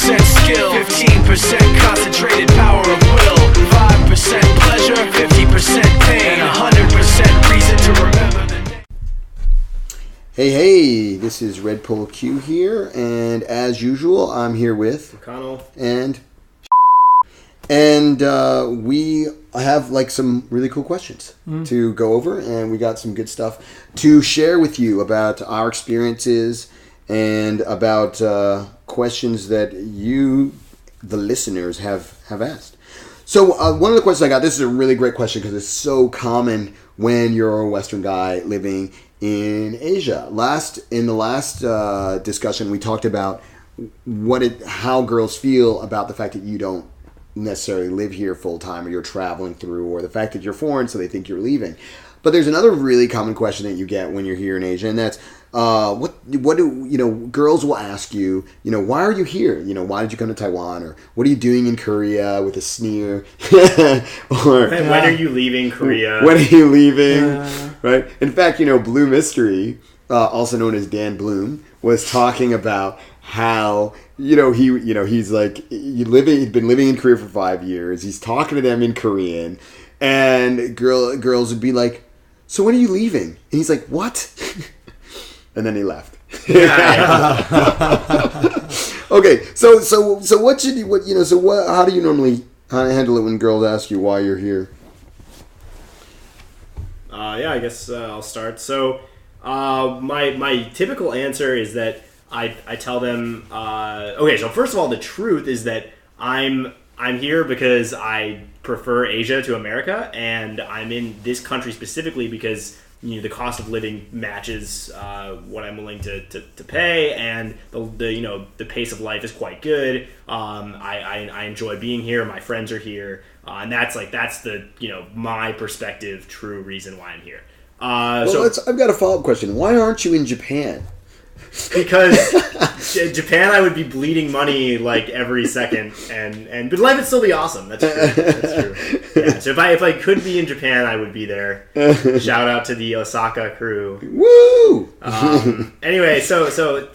90% skill, 15% concentrated power of will, 5% pleasure, 50% pain, 100% reason to remember the day. Hey, this is RedpoleQ here, and as usual, I'm here with McConnell and we have like some really cool questions to go over, and we got some good stuff to share with you about our experiences and about questions that you, the listeners, have asked. So one of the questions I got, this is a really great question because it's so common when you're a Western guy living in Asia. In the last discussion, we talked about how girls feel about the fact that you don't necessarily live here full time, or you're traveling through, or the fact that you're foreign, so they think you're leaving. But there's another really common question that you get when you're here in Asia, and that's what do girls will ask you, why are you here? Why did you come to Taiwan? Or what are you doing in Korea, with a sneer? Or when are you leaving Korea? When are you leaving? Right? In fact, Blue Mystery, also known as Dan Bloom, was talking about how he's like he'd been living in Korea for 5 years. He's talking to them in Korean, and girls would be like, "So when are you leaving?" And he's like, "What?" And then he left. Okay, so how do you normally handle it when girls ask you why you're here? I guess I'll start. So my typical answer is that I tell them, okay, so first of all, the truth is that I'm here because I prefer Asia to America, and I'm in this country specifically because the cost of living matches what I'm willing to pay, and the pace of life is quite good. I enjoy being here. My friends are here, and that's the my perspective, true reason why I'm here. I've got a follow-up question. Why aren't you in Japan? Because Japan, I would be bleeding money like every second, but life would still be awesome. That's true. Yeah. So if I could be in Japan, I would be there. Shout out to the Osaka crew. Woo! Anyway, so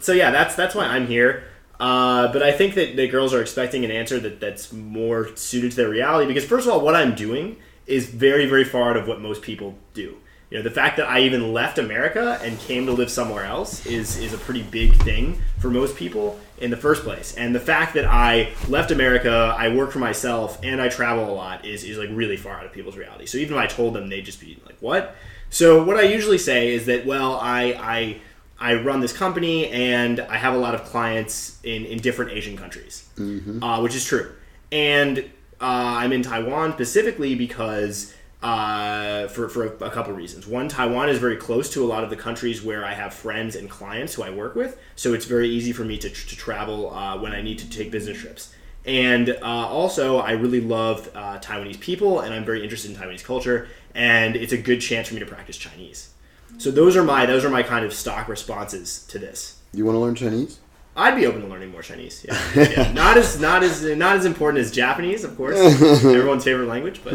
yeah, that's why I'm here. But I think that the girls are expecting an answer that's more suited to their reality, because first of all, what I'm doing is very, very far out of what most people do. The fact that I even left America and came to live somewhere else is a pretty big thing for most people in the first place. And the fact that I left America, I work for myself, and I travel a lot is like really far out of people's reality. So even if I told them, they'd just be like, what? So what I usually say is that, well, I run this company and I have a lot of clients in different Asian countries, which is true. And I'm in Taiwan specifically because for a couple of reasons. One, Taiwan is very close to a lot of the countries where I have friends and clients who I work with, so it's very easy for me to travel when I need to take business trips. And also, I really love Taiwanese people, and I'm very interested in Taiwanese culture, and it's a good chance for me to practice Chinese. So those are my kind of stock responses to this. You want to learn Chinese? I'd be open to learning more Chinese. Yeah. Not as important as Japanese, of course. Everyone's favorite language, but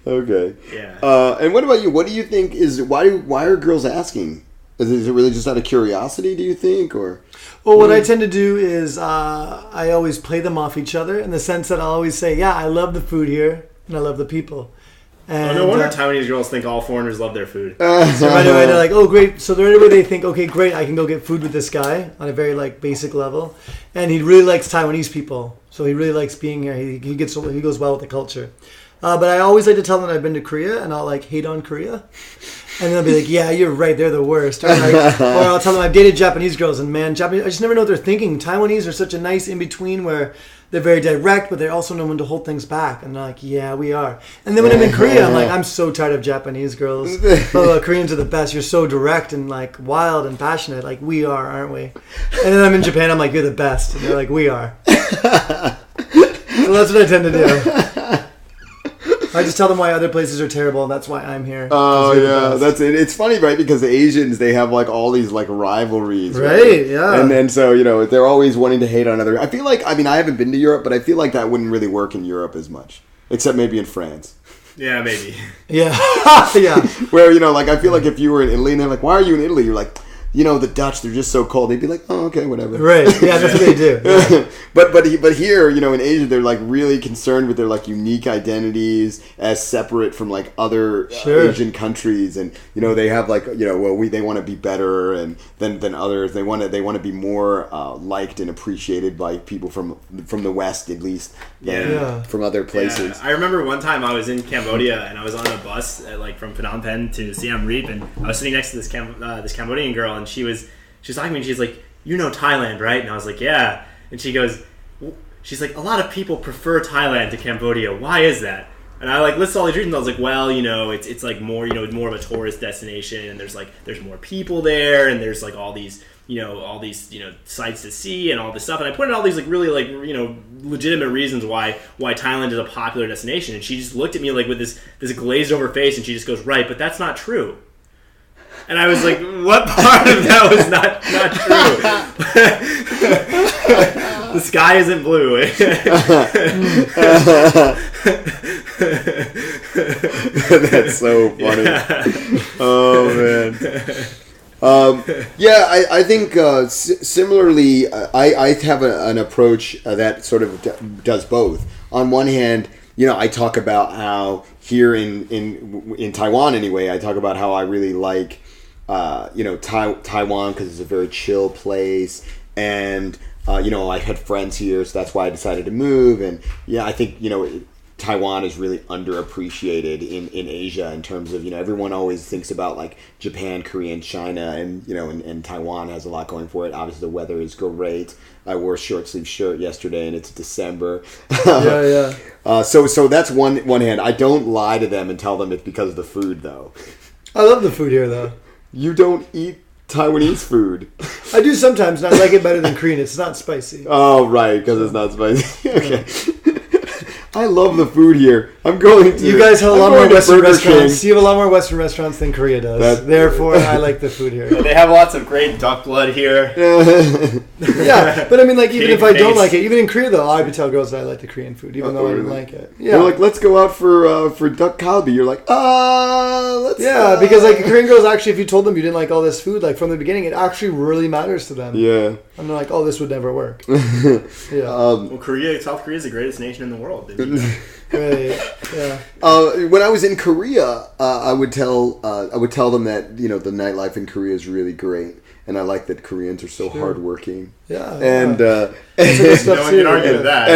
okay. Yeah. And what about you? What do you think is why are girls asking? Is it really just out of curiosity, do you think, or? Well, what I tend to do is I always play them off each other, in the sense that I'll always say, "Yeah, I love the food here, and I love the people." And, no wonder Taiwanese girls think all foreigners love their food. So right away they're like, "Oh, great!" So right away they think, "Okay, great, I can go get food with this guy on a very basic level," and he really likes Taiwanese people, so he really likes being here. He goes well with the culture. But I always like to tell them that I've been to Korea, and I'll hate on Korea, and they'll be like, "Yeah, you're right, they're the worst." Or I'll tell them I've dated Japanese girls, and man, Japanese, I just never know what they're thinking. Taiwanese are such a nice in between where they're very direct, but they also know when to hold things back. And they're like, "Yeah, we are." And then when I'm in Korea, I'm like, "I'm so tired of Japanese girls. Oh, Koreans are the best. You're so direct and wild and passionate. Like we are, aren't we?" And then I'm in Japan, I'm like, "You're the best." And they're like, "We are." So that's what I tend to do. I just tell them why other places are terrible, and that's why I'm here. Oh, yeah. That's it. It's funny, right? Because the Asians, they have all these rivalries. Right, yeah. And then so, they're always wanting to hate on other. I feel like, I haven't been to Europe, but I feel like that wouldn't really work in Europe as much. Except maybe in France. Yeah, maybe. Yeah. Yeah. Where, I feel like if you were in Italy and they're like, "Why are you in Italy?" You're like, the Dutch, they're just so cold. They'd be like, oh, okay, whatever. Right. Yeah, that's what they do. Yeah. But here, in Asia, they're like really concerned with their like unique identities as separate from like other Asian countries, and they have like they want to be better and than others. They want to be more liked and appreciated by people from the West at least than from other places. Yeah. I remember one time I was in Cambodia and I was on a bus from Phnom Penh to Siem Reap, and I was sitting next to this Cambodian girl, and she was talking to me, and she's like, Thailand, right? And I was like, yeah. And she's like, a lot of people prefer Thailand to Cambodia. Why is that? And I like listed all these reasons. I was like, well, it's like more, more of a tourist destination, and there's more people there, and there's like all these sights to see and all this stuff. And I put in all these like really like legitimate reasons why Thailand is a popular destination. And she just looked at me like with this glazed over face, and she just goes, right, but that's not true. And I was like, what part of that was not true? The sky isn't blue. That's so funny. Oh man. I think similarly, I have an approach that sort of does both. On one hand, I talk about how here in Taiwan anyway, I talk about how I really like Taiwan because it's a very chill place, and I had friends here, so that's why I decided to move. And I think Taiwan is really underappreciated in Asia in terms of everyone always thinks about like Japan, Korea, and China, and and Taiwan has a lot going for it. Obviously, the weather is great. I wore a short sleeve shirt yesterday, and it's December. So that's one hand. I don't lie to them and tell them it's because of the food, though. I love the food here, though. You don't eat Taiwanese food. I do sometimes, and I like it better than Korean. It's not spicy. Oh, right, because it's not spicy. Okay. I love the food here. I'm going to. You guys have a lot more Western restaurants. You have a lot more Western restaurants than Korea does. Therefore, I like the food here. They have lots of great duck blood here. Yeah, but I mean, like, even if I don't like it, even in Korea, though, I would tell girls that I like the Korean food, even though I didn't like it. Yeah. They're like, let's go out for duck kalbi. You're like, let's. Yeah, because like Korean girls, actually, if you told them you didn't like all this food, like from the beginning, it actually really matters to them. Yeah. And they're like, oh, this would never work. Yeah. Well, South Korea is the greatest nation in the world. Right. Yeah. When I was in Korea, I would tell them that the nightlife in Korea is really great, and I like that Koreans are so hardworking. Yeah. And no one can argue with that.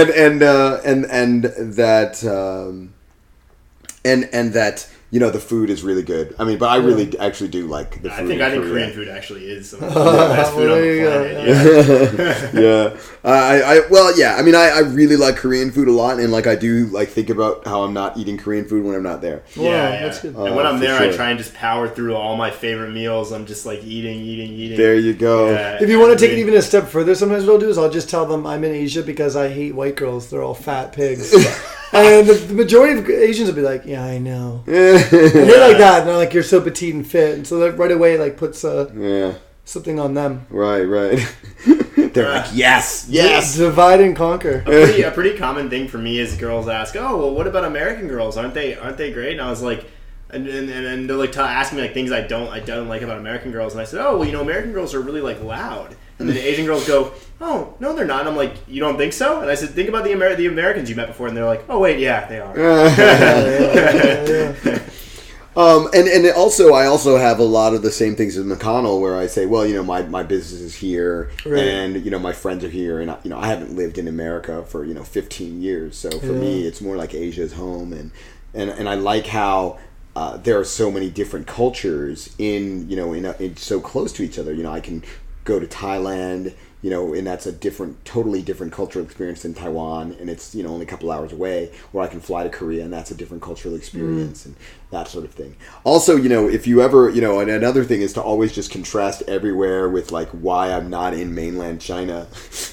And that the food is really good. I mean, but I really actually do like the food. I think Korean food actually is some of the best food on the planet. Yeah. I mean, I really like Korean food a lot, and like I do like think about how I'm not eating Korean food when I'm not there. That's good. And when I'm there, I try and just power through all my favorite meals. I'm just like eating. There you go. Yeah, if you want to take it even a step further, sometimes what I'll do is I'll just tell them I'm in Asia because I hate white girls. They're all fat pigs. And the majority of Asians will be like, yeah, I know. And they're like that. And they're like, you're so petite and fit. And so that right away like puts something on them. Right. They're like, yes. Divide and conquer. A pretty common thing for me is girls ask, oh, well, what about American girls? Aren't they great? And I was like, and they're like asking me like things I don't like about American girls. And I said, oh, well, American girls are really like loud. And then the Asian girls go, oh, no, they're not. And I'm like, you don't think so? And I said, think about the Americans you met before. And they're like, oh, wait, yeah, they are. And also, I also have a lot of the same things as McConnell, where I say, well, my business is here, and my friends are here, and I haven't lived in America for 15 years. So for me, it's more like Asia's home, and I like how there are so many different cultures in so close to each other. I can go to Thailand, and that's a totally different cultural experience than Taiwan, and it's only a couple hours away. Or I can fly to Korea, and that's a different cultural experience, and that sort of thing. Also, if you ever, and another thing is to always just contrast everywhere with like why I'm not in mainland China.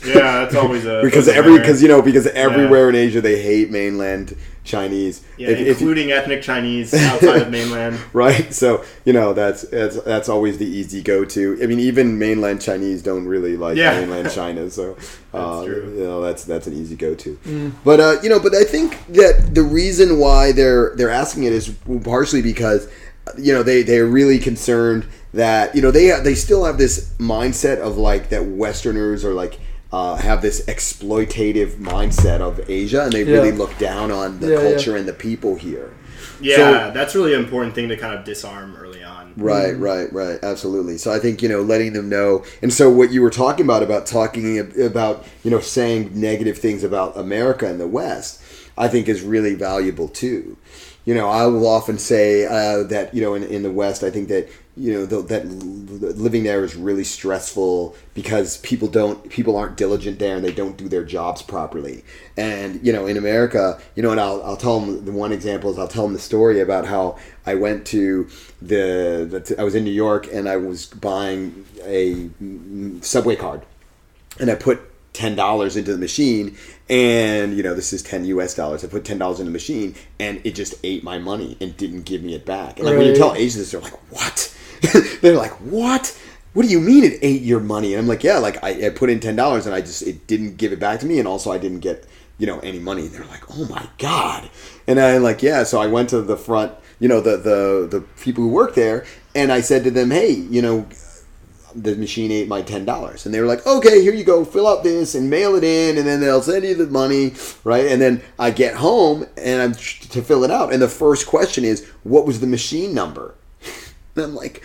Yeah, that's always because everywhere in Asia they hate mainland Chinese, including ethnic Chinese outside of mainland. Right, so that's always the easy go-to. I mean, even mainland Chinese don't really like mainland China, so that's true. That's an easy go-to. But but I think that the reason why they're asking it is partially because they're really concerned that, you know, they still have this mindset of like that Westerners are like have this exploitative mindset of Asia, and they really look down on the culture and the people here. Yeah, so, that's really an important thing to kind of disarm early on. Right, absolutely. So I think, you know, letting them know, and so what you were talking about talking about, you know, saying negative things about America and the West, I think is really valuable too. You know, I will often say that, you know, in the West, I think that, you know, that living there is really stressful because people aren't diligent there and they don't do their jobs properly. And, you know, in America, you know, and I'll tell them, the one example is I'll tell them the story about how I went to I was in New York and I was buying a subway card, and I put $10 into the machine, and, you know, this is $10 US. I put $10 in the machine, and it just ate my money and didn't give me it back. And like when you tell Asians this, they're like, "What?" They're like, "What? What do you mean it ate your money?" And I'm like, "Yeah, like I put in $10 and it didn't give it back to me, and also I didn't get, you know, any money." And they're like, "Oh my God!" And I'm like, "Yeah." So I went to the front, you know, the people who work there, and I said to them, "Hey, you know, the machine ate my $10." And they were like, "Okay, here you go, fill out this and mail it in, and then they'll send you the money," right? And then I get home and I'm to fill it out, and the first question is, "What was the machine number?" And I'm like,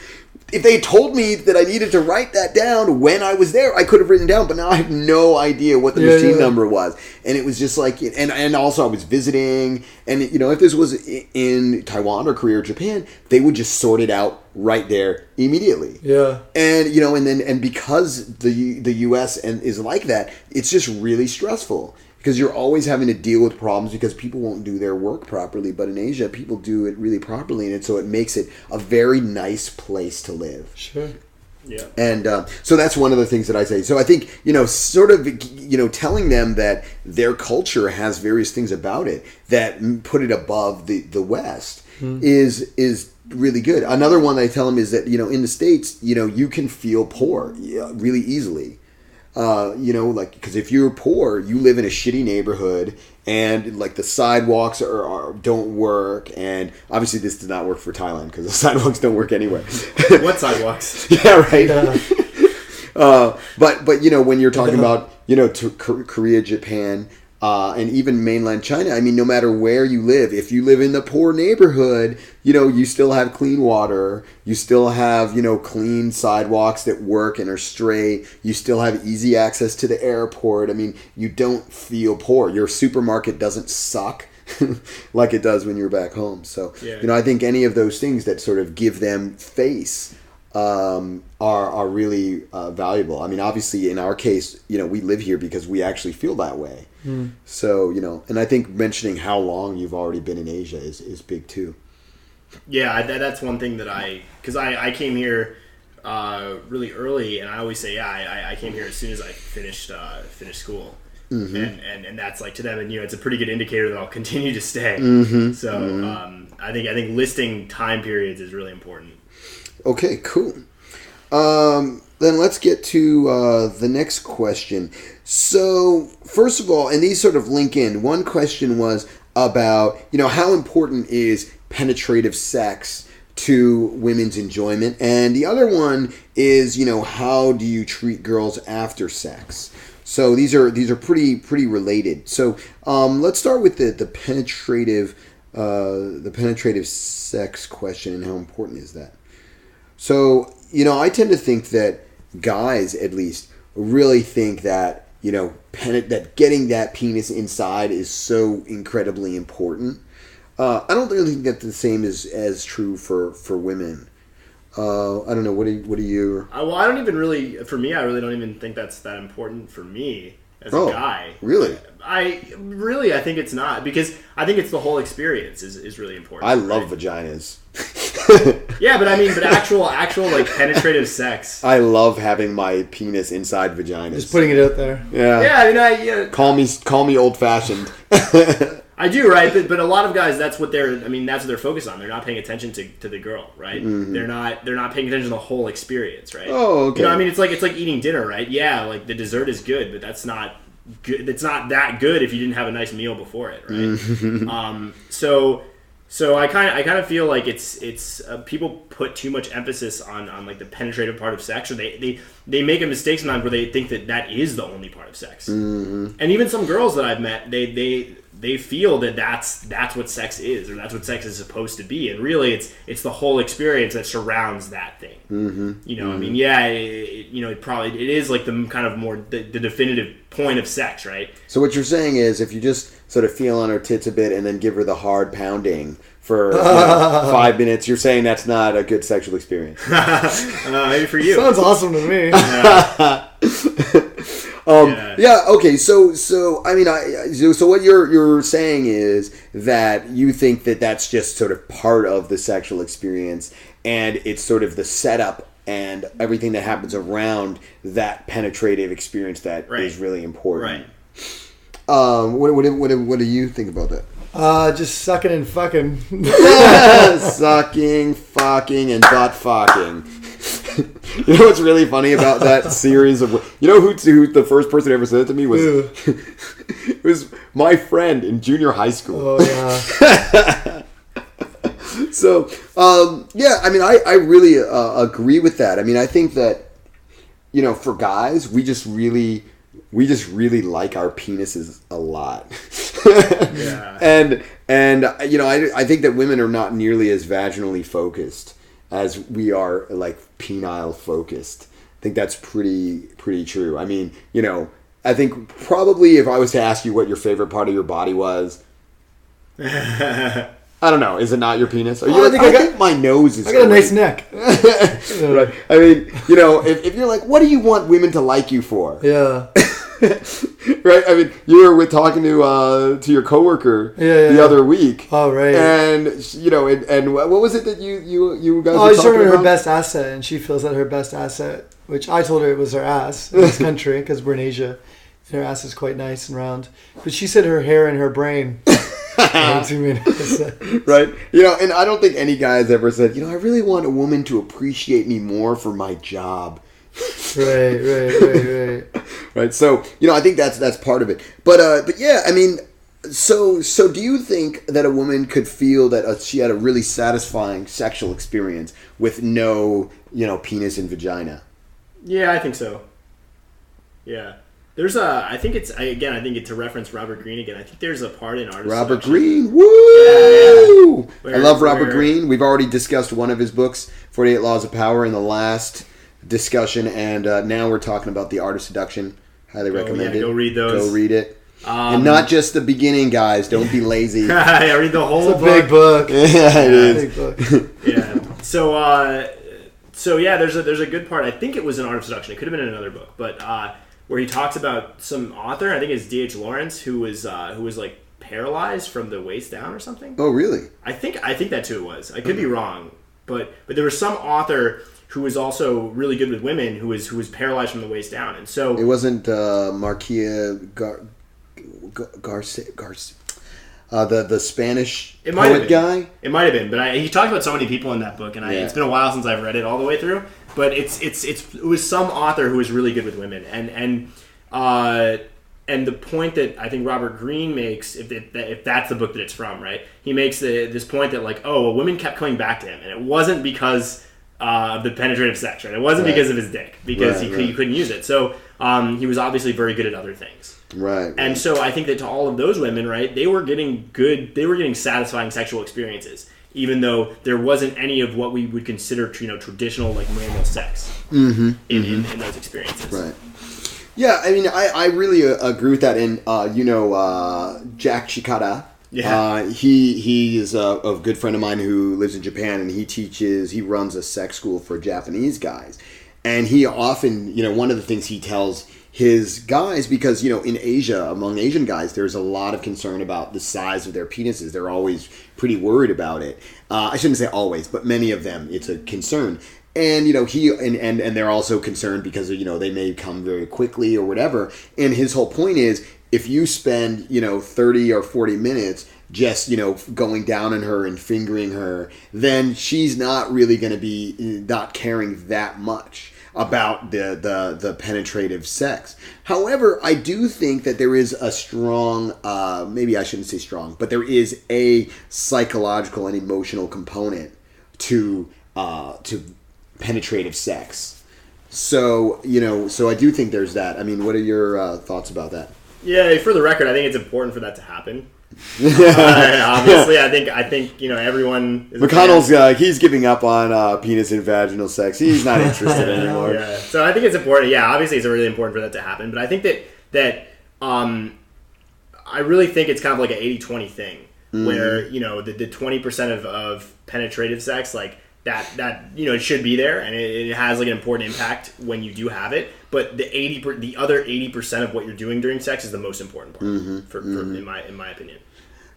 if they told me that I needed to write that down when I was there, I could have written down, but now I have no idea what the machine number was. And it was just like, and also I was visiting, and, you know, if this was in Taiwan or Korea or Japan, they would just sort it out right there immediately. Yeah. And, you know, and because the US is like that, it's just really stressful. Because you're always having to deal with problems because people won't do their work properly. But in Asia, people do it really properly. And so it makes it a very nice place to live. Sure. Yeah. And so that's one of the things that I say. So I think, you know, sort of, you know, telling them that their culture has various things about it that put it above the West is really good. Another one that I tell them is that, you know, in the States, you know, you can feel poor really easily. You know, like, because if you're poor, you live in a shitty neighborhood, and like the sidewalks don't work, and obviously this does not work for Thailand because the sidewalks don't work anywhere. What sidewalks? Yeah, right. But you know, when you're talking about, you know, to Korea, Japan, and even mainland China, I mean, no matter where you live, if you live in the poor neighborhood, you know, you still have clean water, you still have, you know, clean sidewalks that work and are straight, you still have easy access to the airport. I mean, you don't feel poor. Your supermarket doesn't suck like it does when you're back home. So, you know, I think any of those things that sort of give them face are really valuable. I mean, obviously, in our case, you know, we live here because we actually feel that way. So, you know, and I think mentioning how long you've already been in Asia is big too. Yeah, that's one thing that because I came here really early, and I always say, I came here as soon as I finished school. And that's like to them, and, you know, it's a pretty good indicator that I'll continue to stay. So I think listing time periods is really important. Okay, cool. Then let's get to the next question. So, first of all, and these sort of link in, one question was about, you know, how important is penetrative sex to women's enjoyment? And the other one is, you know, how do you treat girls after sex? So these are pretty related. So let's start with the penetrative sex question and how important is that? So, you know, I tend to think that guys, at least, really think that, you know, that getting that penis inside is so incredibly important. I don't really think that the same is as true for women. I don't know. What do you? Well, I don't even really. For me, I really don't even think that's that important for me as a guy. Really? I think it's not, because I think it's the whole experience is really important. I love vaginas. Yeah, but actual like penetrative sex. I love having my penis inside vaginas. Just putting it out there. Yeah. Yeah, Call me old fashioned. I do, right? But a lot of guys, that's what they're focused on. They're not paying attention to the girl, right? Mm-hmm. They're not paying attention to the whole experience, right? Oh, okay. You know, I mean, it's like eating dinner, right? Yeah, like the dessert is good, but that's not good. It's not that good if you didn't have a nice meal before it, right? Mm-hmm. So So I kind of feel like it's people put too much emphasis on like the penetrative part of sex, or they make a mistake sometimes where they think that is the only part of sex. And even some girls that I've met, they feel that that's what sex is, or that's what sex is supposed to be, and really it's the whole experience that surrounds that thing. I mean, yeah, it is like the kind of more the definitive point of sex, right? So what you're saying is, if you just sort of feel on her tits a bit and then give her the hard pounding for 5 minutes, you're saying that's not a good sexual experience. Maybe for you. Sounds awesome to me. Yeah. Okay. So I mean, so what you're saying is that you think that that's just sort of part of the sexual experience, and it's sort of the setup and everything that happens around that penetrative experience that is really important. Right. What do you think about that? Just sucking and fucking. Sucking, fucking, and butt fucking. You know what's really funny about that series of... You know who the first person who ever said it to me was... It was my friend in junior high school. Oh, yeah. So, yeah, I mean, I really agree with that. I mean, I think that, for guys, we just really like our penises a lot. Yeah. And I think that women are not nearly as vaginally focused as we are, like, penile focused. I think that's pretty true. I mean, I think probably if I was to ask you what your favorite part of your body was, I don't know. Is it not your penis? I think my nose is. I got a nice neck. Right. I mean, if you're like, what do you want women to like you for? Yeah. Right. I mean, you were talking to your coworker the other week. Oh, right. And and what was it that you guys? I were was showing talking her about? her best asset, and she feels that her best asset, which I told her it was her ass in this country because we're in Asia. Her ass is quite nice and round, but she said her hair and her brain. Right. And I don't think any guy has ever said, I really want a woman to appreciate me more for my job. Right. Right. So, I think that's part of it. But yeah, I mean, so do you think that a woman could feel that she had a really satisfying sexual experience with no, penis and vagina? Yeah, I think so. Yeah. There's I think it's to reference Robert Greene again. I think there's a part in Art of Robert Seduction. Greene, woo! Yeah. I love Robert Greene. We've already discussed one of his books, 48 Laws of Power, in the last discussion, and now we're talking about The Art of Seduction. Highly recommend it. Go read those. Go read it. And not just the beginning, guys. Don't be lazy. Yeah, read the whole book. It's a big book. Yeah, it is. Big book. Yeah. So yeah, there's a good part. I think it was in Art of Seduction. It could have been in another book, but where he talks about some author. I think it's D.H. Lawrence, who was like paralyzed from the waist down or something. Oh, really? I think that's who it was. I could be wrong, but there was some author who was also really good with women who was paralyzed from the waist down, and so it wasn't Marquia Garcia. The Spanish poet guy? It might have been, but he talked about so many people in that book, and it's been a while since I've read it all the way through. But it was some author who was really good with women, and the point that I think Robert Greene makes, if that's the book that it's from, right? He makes this point that like, a woman kept coming back to him, and it wasn't because of the penetrative sex, right? It wasn't because of his dick, because he couldn't use it. So he was obviously very good at other things. Right. And so I think that to all of those women, right, they were getting satisfying sexual experiences, even though there wasn't any of what we would consider, traditional, like, normal sex in those experiences. Right. Yeah, I mean, I really agree with that. And, Jack Chikara, he is a good friend of mine who lives in Japan, and he runs a sex school for Japanese guys. And he often, one of the things he tells his guys, because, in Asia, among Asian guys, there's a lot of concern about the size of their penises. They're always pretty worried about it. I shouldn't say always, but many of them, it's a concern. And, and they're also concerned because, they may come very quickly or whatever. And his whole point is, if you spend, 30 or 40 minutes just, going down on her and fingering her, then she's not really going to be not caring that much. about the penetrative sex. However, I do think that there is a strong, maybe I shouldn't say strong, but there is a psychological and emotional component to penetrative sex. So, so I do think there's that. I mean, what are your thoughts about that? Yeah, for the record, I think it's important for that to happen. Obviously, I think everyone. Is McConnell's he's giving up on penis and vaginal sex. He's not interested anymore. Yeah, so I think it's important. Yeah, obviously, it's really important for that to happen. But I think that I really think it's kind of like an 80-20 thing, where the 20% of penetrative sex, like that it should be there, and it has like an important impact when you do have it. But the other 80% of what you're doing during sex is the most important part, in my opinion.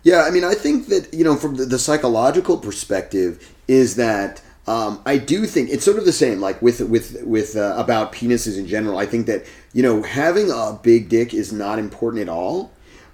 Yeah, I mean, I think that from the psychological perspective is that I do think it's sort of the same, like with about penises in general. I think that having a big dick is not important at all,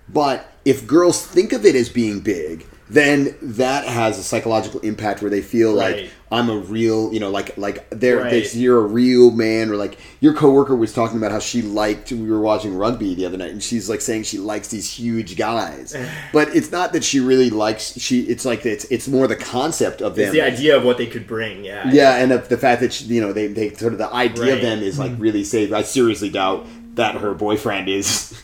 but if girls think of it as being big, then that has a psychological impact where they feel like I'm a real, you're a real man, or like your coworker was talking about how she liked, we were watching rugby the other night, and she's like saying she likes these huge guys, but it's not that she really likes, it's more the concept of them. It's the idea of what they could bring, yeah. Yeah, and the fact that, they sort of, the idea of them is like really safe. I seriously doubt that her boyfriend is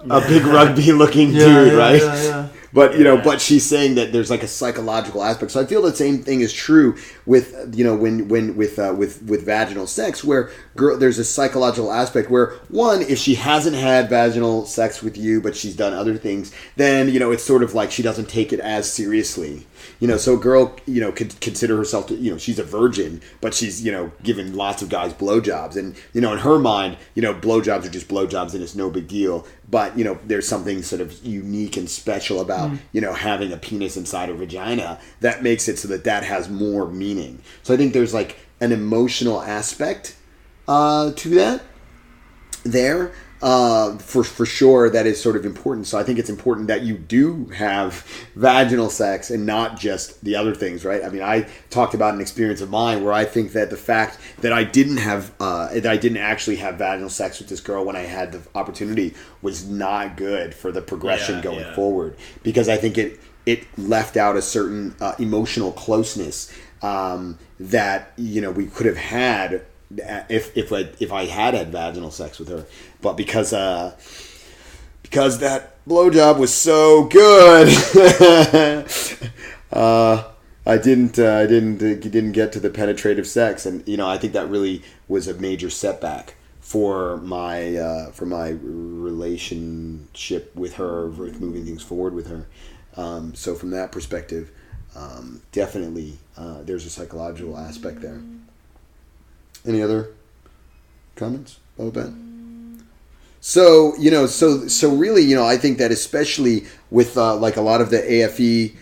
a big rugby looking dude, right? Yeah. But but she's saying that there's like a psychological aspect. So I feel the same thing is true with with vaginal sex, where there's a psychological aspect where, one, if she hasn't had vaginal sex with you but she's done other things, then it's sort of like she doesn't take it as seriously. So a girl could consider herself to, she's a virgin, but she's given lots of guys blowjobs, and in her mind, blowjobs are just blowjobs and it's no big deal. But there's something sort of unique and special about having a penis inside her vagina that makes it so that has more meaning. So I think there's like an emotional aspect to that there. For sure, that is sort of important. So I think it's important that you do have vaginal sex and not just the other things, right? I mean, I talked about an experience of mine where I think that the fact that I didn't actually have vaginal sex with this girl when I had the opportunity was not good for the progression going forward, because I think it left out a certain emotional closness that we could have had if I had vaginal sex with her, but because that blowjob was so good, I didn't get to the penetrative sex, and I think that really was a major setback for my relationship with her, with moving things forward with her. So from that perspective, definitely there's a psychological aspect there. Any other comments about that? So really, I think that especially with like a lot of the AFE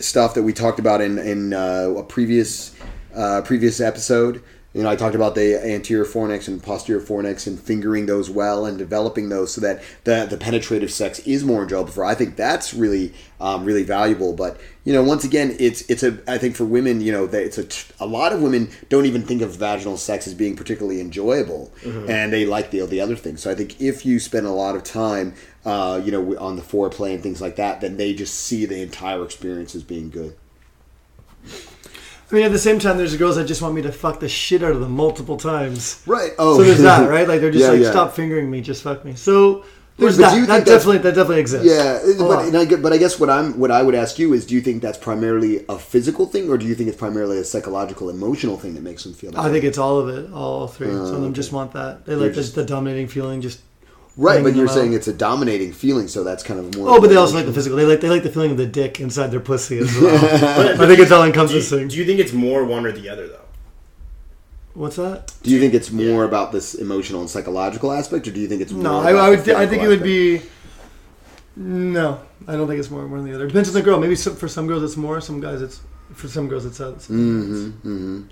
stuff that we talked about in a previous episode. I talked about the anterior fornix and posterior fornix and fingering those well and developing those so that the penetrative sex is more enjoyable for her. I think that's really really valuable. But once again, I think for women, a lot of women don't even think of vaginal sex as being particularly enjoyable, and they like the other things. So I think if you spend a lot of time on the foreplay and things like that, then they just see the entire experience as being good. I mean, at the same time, there's girls that just want me to fuck the shit out of them multiple times. Right. Oh. So there's that, right? Like, they're just stop fingering me, just fuck me. So there's that. That definitely exists. Yeah. But I guess what I would ask you is, do you think that's primarily a physical thing, or do you think it's primarily a psychological, emotional thing that makes them feel that way? I think it's all of it, all three. Some of them just want that. They like the dominating feeling, just... Right, but you're saying it's a dominating feeling, so that's kind of more... Oh, but they also like the physical. They like the feeling of the dick inside their pussy as well. I think it's all encompassing. Do you think it's more one or the other, though? What's that? Do you think it's more about this emotional and psychological aspect, or do you think it's more... No, I think it would be... No, I don't think it's more one than the other. It depends on the girl. Maybe for some girls it's more, for some girls it's less. And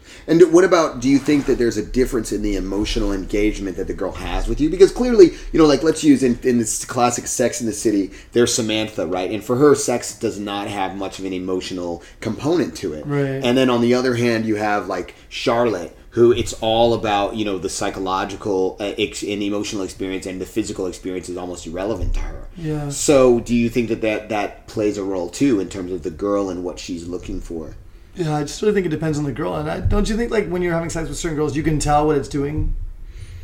what about, do you think that there's a difference in the emotional engagement that the girl has with you? Because clearly, like let's use in this classic Sex in the City, there's Samantha, right? And for her, sex does not have much of an emotional component to it. Right. And then on the other hand, you have like Charlotte, who it's all about, the psychological and emotional experience, and the physical experience is almost irrelevant to her. Yeah. So do you think that plays a role too in terms of the girl and what she's looking for? Yeah, I just really think it depends on the girl. And don't you think, like, when you're having sex with certain girls, you can tell what it's doing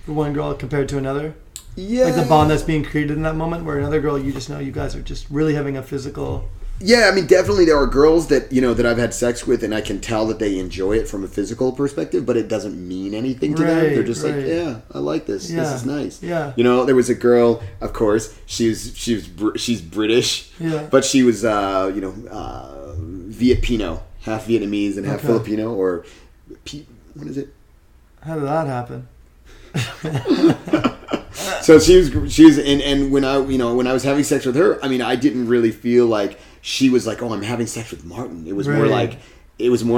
for one girl compared to another? Yeah. Like the bond that's being created in that moment, where another girl, you just know you guys are just really having a physical... Yeah, I mean, definitely there are girls that, that I've had sex with and I can tell that they enjoy it from a physical perspective, but it doesn't mean anything to them. They're just like, yeah, I like this. Yeah. This is nice. Yeah. There was a girl, of course, she's British, but she was, Viet Pinot, half Vietnamese and half Filipino, or, what is it? How did that happen? So she was, and when I was having sex with her, I mean, I didn't really feel like she was like, oh, I'm having sex with Martin. It was more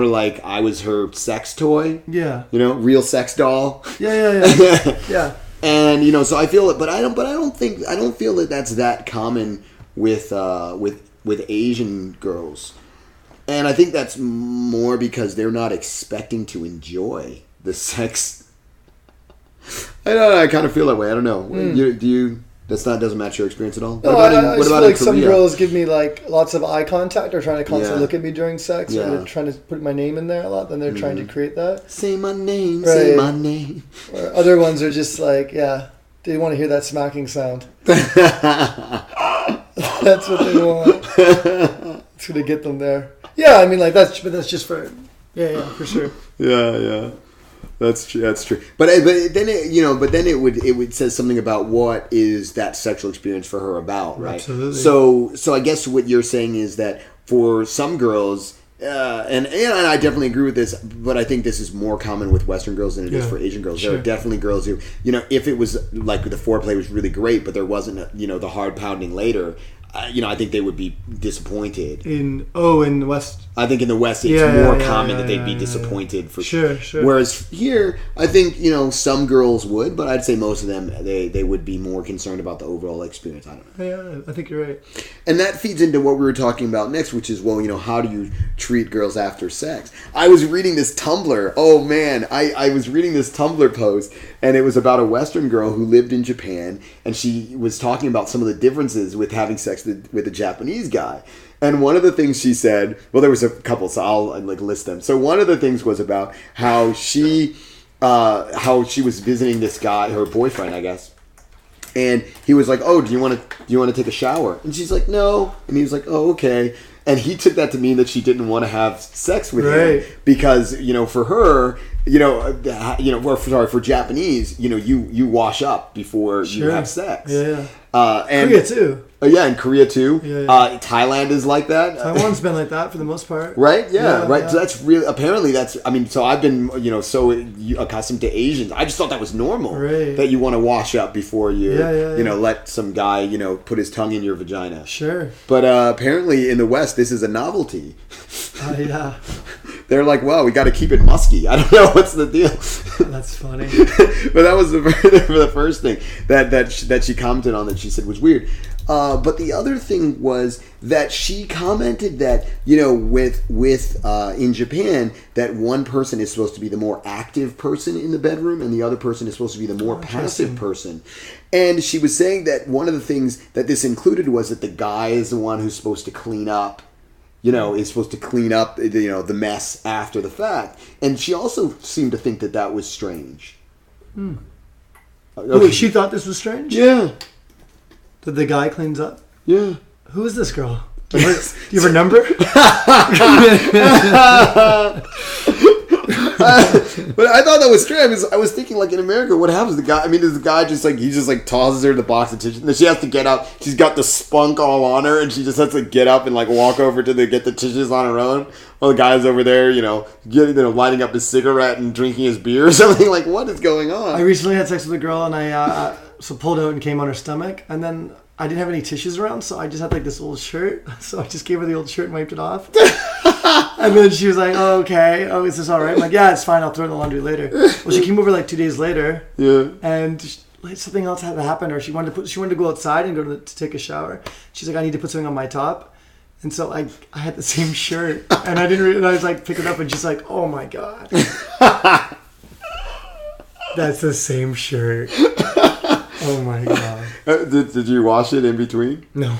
like I was her sex toy. Yeah. Real sex doll. Yeah. Yeah. And so I feel it, but I don't feel that that's that common with Asian girls. And I think that's more because they're not expecting to enjoy the sex. I don't know. I kind of feel that way. I don't know. Do you? Doesn't match your experience at all. No, I just feel like some girls give me like lots of eye contact, or trying to constantly look at me during sex, or they're trying to put my name in there a lot. Then they're trying to create that. Say my name. Right. Say my name. Or other ones are just like, they want to hear that smacking sound. That's what they want. It's gonna get them there. Yeah, I mean, like that's just for for sure. Yeah. That's true. But then it would say something about what is that sexual experience for her about, right? Absolutely. So I guess what you're saying is that for some girls, and I definitely agree with this, but I think this is more common with Western girls than it is for Asian girls. Sure. There are definitely girls who, if it was like the foreplay was really great, but there wasn't, the hard pounding later. I think they would be disappointed. In the West? I think in the West it's more common that they'd be disappointed for sure. Whereas here, I think, some girls would, but I'd say most of them, they would be more concerned about the overall experience. I don't know. Yeah, I think you're right. And that feeds into what we were talking about next, which is, how do you treat girls after sex? I was reading this Tumblr. Oh, man. I was reading this Tumblr post, and it was about a Western girl who lived in Japan, and she was talking about some of the differences with having sex with a Japanese guy. And one of the things she said, well, there was a couple, so I'll list them. So one of the things was about how she was visiting this guy, her boyfriend, I guess. And he was like, "Oh, do you want to take a shower?" And she's like, "No." And he was like, "Oh, okay." And he took that to mean that she didn't want to have sex with him because, for her, for Japanese, you wash up before you have sex. Yeah. And Korea too. In Korea too. Yeah. Thailand is like that. Taiwan's been like that for the most part. Right? Yeah, right. Yeah. So that's really, apparently so I've been, so accustomed to Asians. I just thought that was normal. Right. That you want to wash up before you, let some guy, put his tongue in your vagina. Sure. But apparently in the West, this is a novelty. Yeah. They're like, well, we got to keep it musky. I don't know what's the deal. That's funny. But that was the first thing that she commented on that she said was weird. But the other thing was that she commented that, with in Japan, that one person is supposed to be the more active person in the bedroom and the other person is supposed to be the more passive person. And she was saying that one of the things that this included was that the guy is the one who's supposed to clean up. Is supposed to clean up, the mess after the fact. And she also seemed to think that was strange. Wait, she thought this was strange? Yeah. That the guy cleans up? Yeah. Who is this girl? Do you have her number? But I thought that was strange. I was thinking, like, in America, what happens? Does the guy just tosses her the box of tissues, and then she has to get up. She's got the spunk all on her, and she just has to get up and walk over to get the tissues on her own. While the guy's over there, lighting up his cigarette and drinking his beer or something. Like, what is going on? I recently had sex with a girl, and I pulled out and came on her stomach, and then I didn't have any tissues around, so I just had this old shirt. So I just gave her the old shirt and wiped it off. And then she was like, "Oh, okay. Oh, is this all right?" I'm like, "Yeah, it's fine. I'll throw it in the laundry later." Well, she came over 2 days later. Yeah. And something else had to happen, or she wanted to go outside and go to take a shower. She's like, "I need to put something on my top." And so I had the same shirt, and I didn't. And I was like, pick it up, and she's like, "Oh my god." That's the same shirt. Oh my god. Did you wash it in between? No.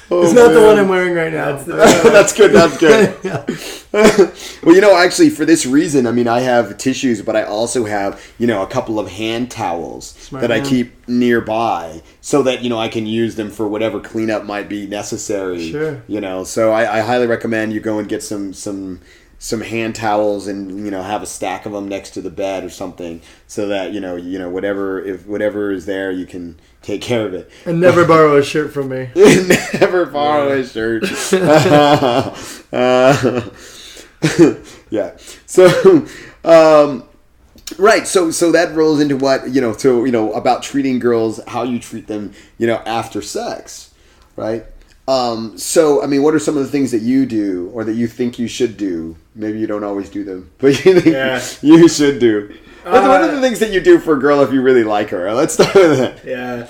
Oh, it's not the one I'm wearing right now. That's good. That's good. Well, actually, for this reason, I mean, I have tissues, but I also have, a couple of hand towels that I keep nearby so that, I can use them for whatever cleanup might be necessary. Sure. So I highly recommend you go and get some hand towels and, have a stack of them next to the bed or something so that, whatever is there, you can take care of it. And never borrow a shirt from me. Never borrow a shirt. Yeah. So, right. So that rolls into what, about treating girls, how you treat them, after sex, right? So, I mean, what are some of the things that you do or that you think you should do? Maybe you don't always do them, but you think you should do. What are the things that you do for a girl if you really like her? Let's start with that. Yeah.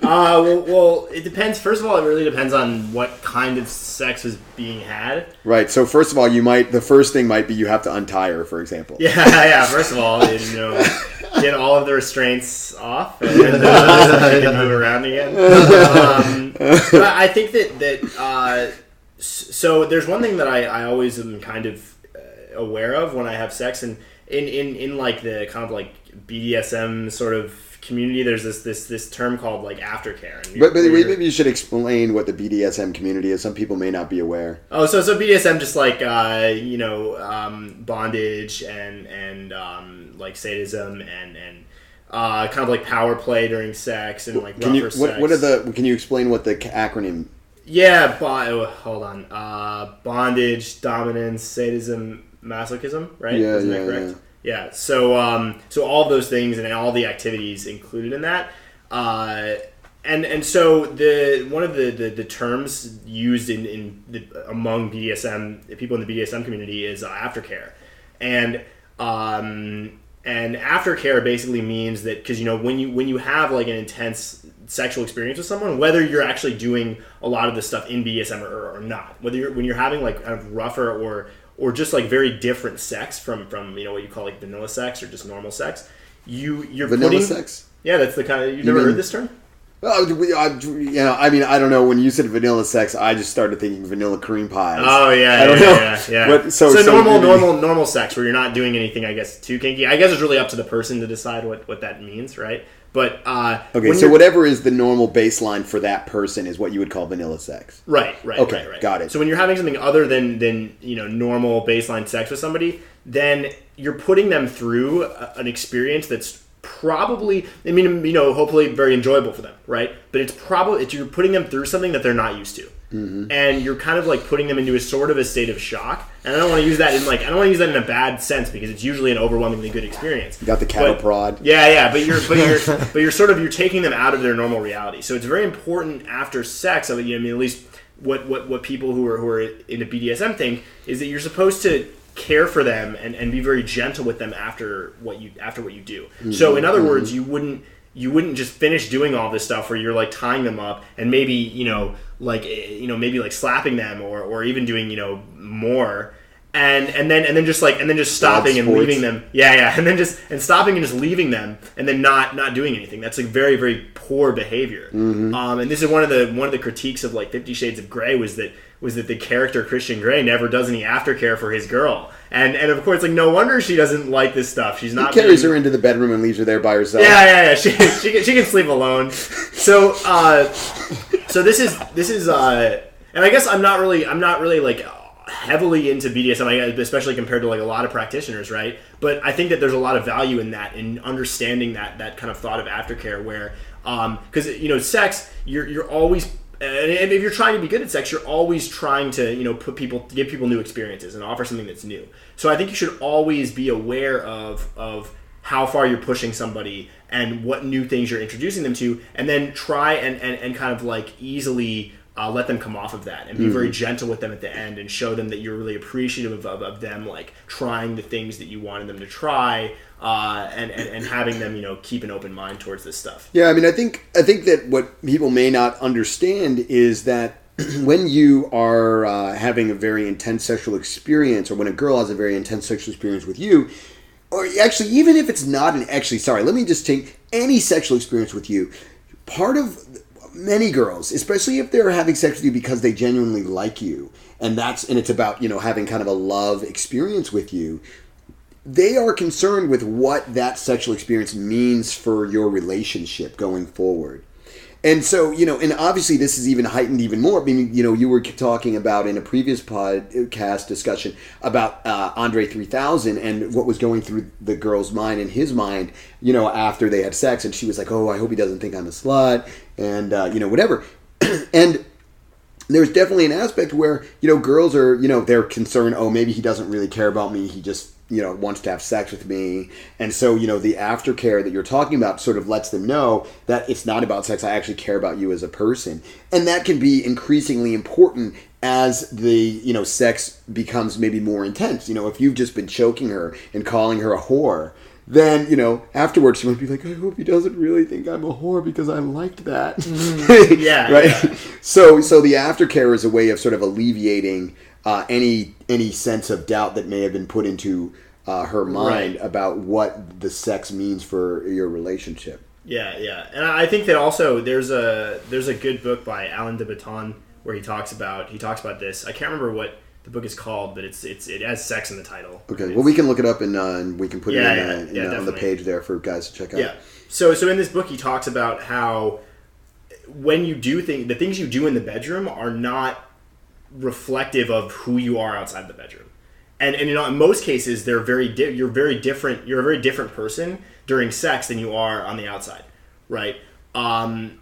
Well, it depends. First of all, it really depends on what kind of sex is being had. Right. So first of all, the first thing might be you have to untie her, for example. Yeah. First of all, get all of the restraints off and you can move around again. But I think that so there's one thing that I always am kind of aware of when I have sex, and in like the kind of like BDSM sort of community, there's this term called like aftercare. But maybe you should explain what the BDSM community is. Some people may not be aware. Oh, so BDSM just like bondage and like sadism and kind of like power play during sex and like rougher sex. Can you explain what the acronym? Yeah, hold on. Bondage, dominance, sadism, masochism, right? Yeah, Isn't that correct? Yeah. So all of those things and all the activities included in that, and so one of the terms used among BDSM people in the BDSM community is aftercare, and aftercare basically means that because when you have like an intense sexual experience with someone, whether you're actually doing a lot of the stuff in BDSM or not, when you're having like kind of rougher or just like very different sex from what you call like vanilla sex or just normal sex, you're vanilla sex. Yeah, that's the kind of you've never heard this term. I mean, I don't know. When you said vanilla sex, I just started thinking vanilla cream pies. Oh yeah, I don't know. But, so normal sex where you're not doing anything, I guess, too kinky. I guess it's really up to the person to decide what that means, right? But okay, so whatever is the normal baseline for that person is what you would call vanilla sex. Right. Okay, right. Got it. So when you're having something other than normal baseline sex with somebody, then you're putting them through an experience that's probably, hopefully very enjoyable for them, right? But you're putting them through something that they're not used to. Mm-hmm. And you're kind of like putting them into a sort of a state of shock. And I don't want to use that in a bad sense because it's usually an overwhelmingly good experience. You got the cattle prod. Yeah, but you're taking them out of their normal reality. So it's very important after sex. I mean, at least what people who are into BDSM think is that you're supposed to care for them and be very gentle with them after what you do. Mm-hmm. So in other words, you wouldn't just finish doing all this stuff where you're like tying them up and maybe maybe like slapping them or even doing more and then just stopping and leaving them and stopping and just leaving them and then not doing anything. That's like very, very poor behavior. Mm-hmm. And this is one of the critiques of like 50 Shades of Grey was that the character Christian Grey never does any aftercare for his girl, and of course, like no wonder she doesn't like this stuff. She's not. He carries her into the bedroom and leaves her there by herself. Yeah. She can sleep alone. So this is and I guess I'm not really like heavily into BDSM, especially compared to like a lot of practitioners, right? But I think that there's a lot of value in that, in understanding that kind of thought of aftercare, where because sex, you're always. And if you're trying to be good at sex, you're always trying to, give people new experiences and offer something that's new. So I think you should always be aware of how far you're pushing somebody and what new things you're introducing them to, and then try and kind of like easily let them come off of that and be very gentle with them at the end and show them that you're really appreciative of them like trying the things that you wanted them to try. And having them, keep an open mind towards this stuff. Yeah, I mean, I think that what people may not understand is that when you are having a very intense sexual experience, or when a girl has a very intense sexual experience with you, or actually, even if it's not let me just take any sexual experience with you. Part of many girls, especially if they're having sex with you because they genuinely like you, and it's about, having kind of a love experience with you, they are concerned with what that sexual experience means for your relationship going forward. And so, and obviously this is even heightened even more. I mean, you were talking about in a previous podcast discussion about Andre 3000 and what was going through the girl's mind and his mind, after they had sex. And she was like, oh, I hope he doesn't think I'm a slut and, whatever. And there's definitely an aspect where, girls are, they're concerned, oh, maybe he doesn't really care about me. He just, wants to have sex with me. And so, the aftercare that you're talking about sort of lets them know that it's not about sex. I actually care about you as a person. And that can be increasingly important as the, sex becomes maybe more intense. If you've just been choking her and calling her a whore, then, afterwards she might be like, I hope he doesn't really think I'm a whore because I liked that. Mm-hmm. Yeah. Right? Yeah. So the aftercare is a way of sort of alleviating any sense of doubt that may have been put into her mind about what the sex means for your relationship. Yeah. And I think that also there's a good book by Alain de Botton where he talks about this. I can't remember what the book is called, but it has sex in the title. Okay, well, we can look it up and we can put it on the page there for guys to check out. Yeah. So in this book, he talks about how when you do the things you do in the bedroom are not reflective of who you are outside the bedroom. And in most cases, you're a very different person during sex than you are on the outside, right? And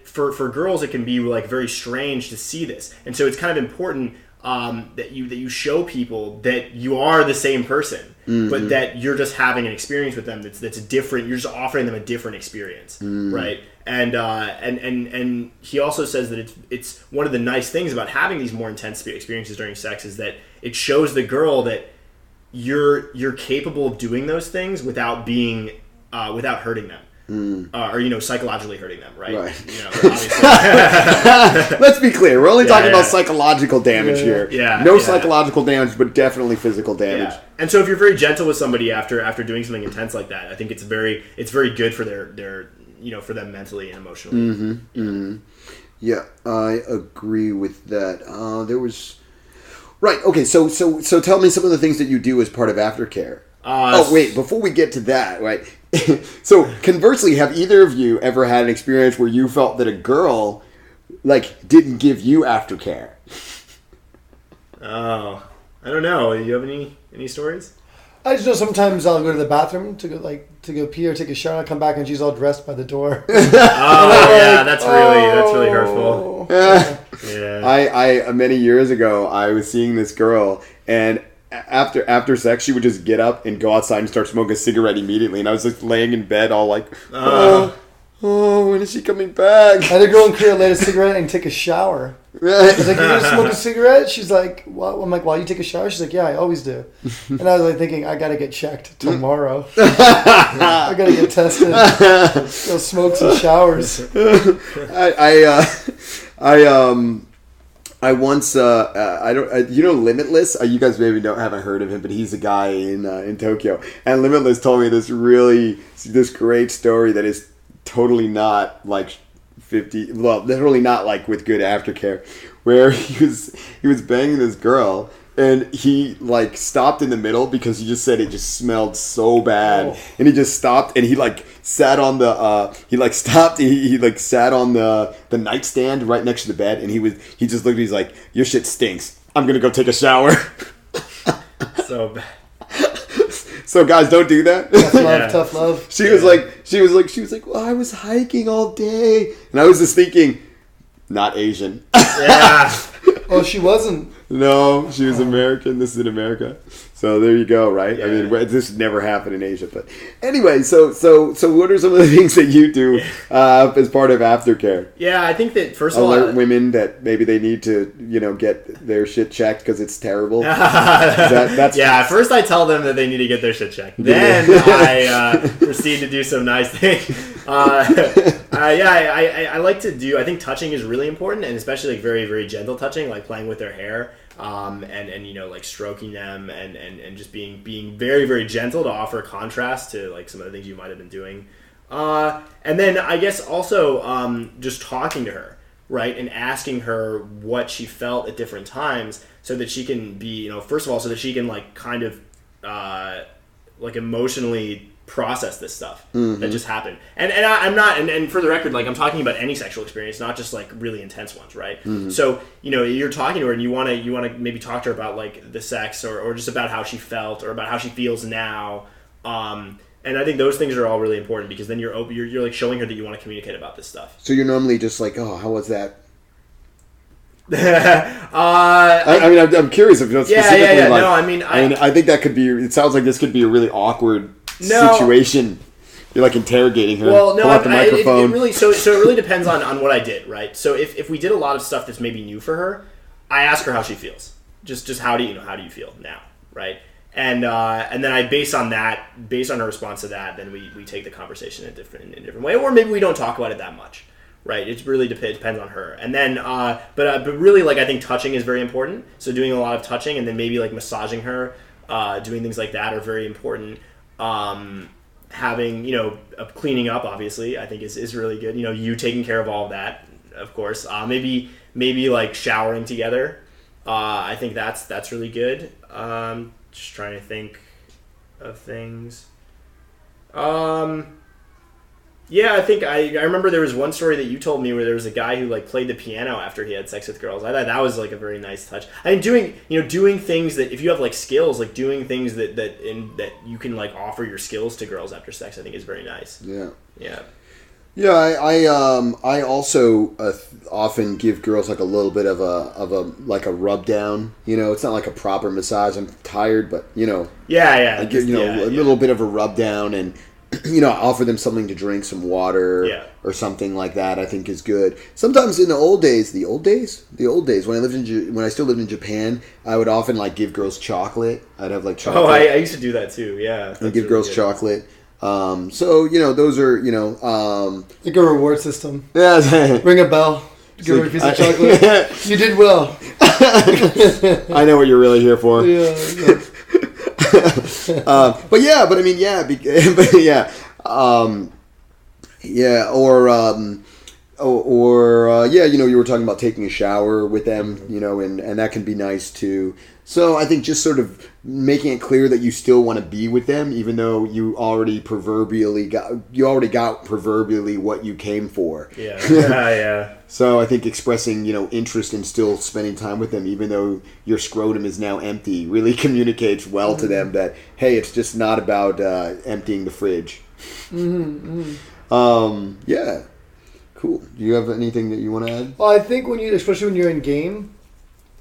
for girls, it can be like very strange to see this, and so it's kind of important that you show people that you are the same person, but that you're just having an experience with them that's different. You're just offering them a different experience, right? And he also says that it's one of the nice things about having these more intense experiences during sex is that it shows the girl that you're capable of doing those things without being without hurting them. Or psychologically hurting them, right? Obviously. Let's be clear. We're only talking about psychological damage here. Yeah. Psychological damage, but definitely physical damage. Yeah. And so if you're very gentle with somebody after doing something intense like that, I think it's very good for their for them mentally and emotionally. Yeah, I agree with that. There was right. Okay, so tell me some of the things that you do as part of aftercare. Wait, before we get to that, right? So conversely, have either of you ever had an experience where you felt that a girl didn't give you aftercare? Oh, I don't know. Do you have any stories? I just know sometimes I'll go to the bathroom to go pee or take a shower. I come back and she's all dressed by the door. That's really hurtful. Yeah. I many years ago I was seeing this girl, and after sex she would just get up and go outside and start smoking a cigarette immediately, and I was just laying in bed all like, when is she coming back? I had a girl in Korea light a cigarette and take a shower. I was like, you gonna smoke a cigarette? She's like, what? I'm like, while you take a shower? She's like, yeah, I always do. And I was like thinking, I gotta get checked tomorrow. I gotta get tested. Go smoke some showers. I once Limitless. You guys maybe haven't heard of him, but he's a guy in Tokyo. And Limitless told me this great story that is totally not totally not with good aftercare, where he was banging this girl. And he stopped in the middle because he just said it just smelled so bad, and he just stopped and he sat on the sat on the nightstand right next to the bed, and he just looked. He's like, your shit stinks. I'm gonna go take a shower. So bad. So guys, don't do that. Tough love. She was like, well, I was hiking all day, and I was just thinking, not Asian. Yeah. Oh, she wasn't. No, she was American. This is in America. So there you go, right? Yeah. I mean, this never happened in Asia, but anyway. So what are some of the things that you do as part of aftercare? Yeah, I think that first of all, alert women that maybe they need to, get their shit checked because it's terrible. That's yeah. First, I tell them that they need to get their shit checked. Then I proceed to do some nice things. I like to do. I think touching is really important, and especially like very, very gentle touching, like playing with their hair. And like stroking them and just being very, very gentle to offer contrast to like some of the things you might have been doing. And then I guess also just talking to her, right? And asking her what she felt at different times so that she can be, first of all, so that she can like kind of like emotionally process this stuff that just happened. And I'm not, and for the record, like I'm talking about any sexual experience, not just like really intense ones, right? So, you're talking to her and you want to maybe talk to her about like the sex or just about how she felt or about how she feels now. And I think those things are all really important because then you're like showing her that you want to communicate about this stuff. So you're normally just like, oh, how was that? I'm curious if specifically. Yeah. Like, no, I think that could be. It sounds like this could be a really awkward situation. You're like interrogating her. Well, no, pull out the microphone. It really depends on what I did, right? So if we did a lot of stuff that's maybe new for her, I ask her how she feels. Just how do you feel now, right? And then I based on her response to that, then we take the conversation in a different way, or maybe we don't talk about it that much. Right, it really depends on her, and then, but really, like I think touching is very important. So doing a lot of touching, and then maybe like massaging her, doing things like that are very important. Having cleaning up, obviously, I think is really good. You taking care of all of that, of course. Maybe like showering together. I think that's really good. Just trying to think of things. Yeah, I think I remember there was one story that you told me where there was a guy who like played the piano after he had sex with girls. I thought that was like a very nice touch. I mean, doing things that if you have like skills, like doing things that you can like offer your skills to girls after sex, I think is very nice. Yeah. Yeah, I also often give girls like a little bit of a rub down. It's not like a proper massage. I'm tired, but Yeah. I give a little bit of a rub down and offer them something to drink, some water or something like that. I think is good. Sometimes in the old days, when I still lived in Japan, I would often like give girls chocolate. I'd have like chocolate. Oh, I used to do that too. Yeah, I'd give girls chocolate. So those are like a reward system. Yeah. Ring a bell. Give her a piece of chocolate. You did well. I know what you're really here for. Yeah. You were talking about taking a shower with them, and that can be nice too. So I think just sort of making it clear that you still want to be with them, even though you already got proverbially what you came for. Yeah. So I think expressing, interest in still spending time with them, even though your scrotum is now empty, really communicates well to them that, hey, it's just not about emptying the fridge. Yeah. Cool. Do you have anything that you want to add? Well, I think especially when you're in game,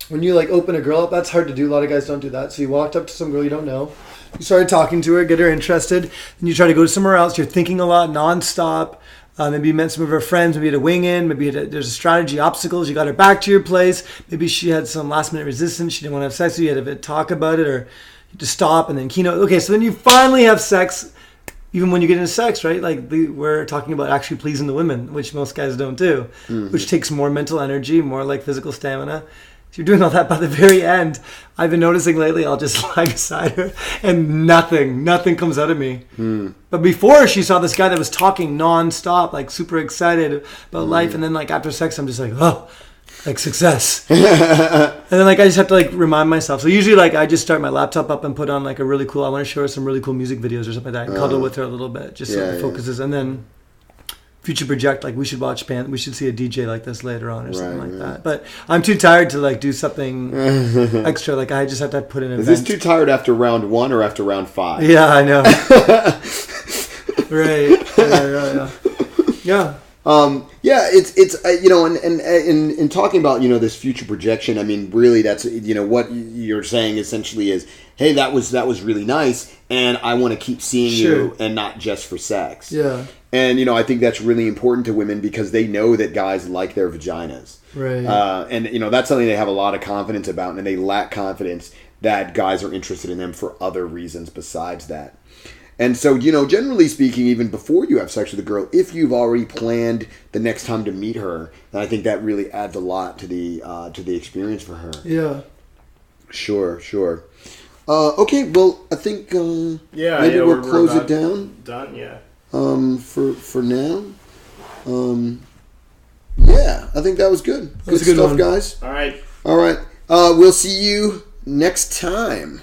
when you like open a girl up, that's hard to do. A lot of guys don't do that. So you walked up to some girl you don't know, you started talking to her, get her interested, and you try to go somewhere else. You're thinking a lot, nonstop. Maybe you met some of her friends. Maybe you had a wing in. Maybe there's a strategy, obstacles. You got her back to your place. Maybe she had some last minute resistance. She didn't want to have sex with you. You had to talk about it, or you just stop and then keynote. Okay, so then you finally have sex. Even when you get into sex, right? Like we're talking about actually pleasing the women, which most guys don't do, which takes more mental energy, more like physical stamina. So you're doing all that by the very end. I've been noticing lately I'll just lie beside her and nothing comes out of me. But before she saw this guy that was talking nonstop, like super excited about life. And then like after sex, I'm just like, oh, like success. And then like I just have to like remind myself. So usually like I just start my laptop up and put on like a really cool, I want to show her some really cool music videos or something like that and cuddle with her a little bit just so it focuses. And then future project, like we should see a DJ like this later on or something like that. But I'm too tired to like do something extra. Like I just have to put in an event. Is this too tired after round 1 or after round 5? Yeah, I know. Right. Yeah. Yeah, it's and in talking about this future projection, I mean, really, that's what you're saying essentially is, hey, that was really nice, and I want to keep seeing you, and not just for sex. Yeah. And I think that's really important to women because they know that guys like their vaginas, right? And that's something they have a lot of confidence about, and they lack confidence that guys are interested in them for other reasons besides that. And so, generally speaking, even before you have sex with a girl, if you've already planned the next time to meet her, then I think that really adds a lot to the experience for her. Yeah. Sure. Okay, well, I think maybe we'll close it down. Done, yeah. For now. Yeah, I think that was good. Good stuff, guys. All right. We'll see you next time.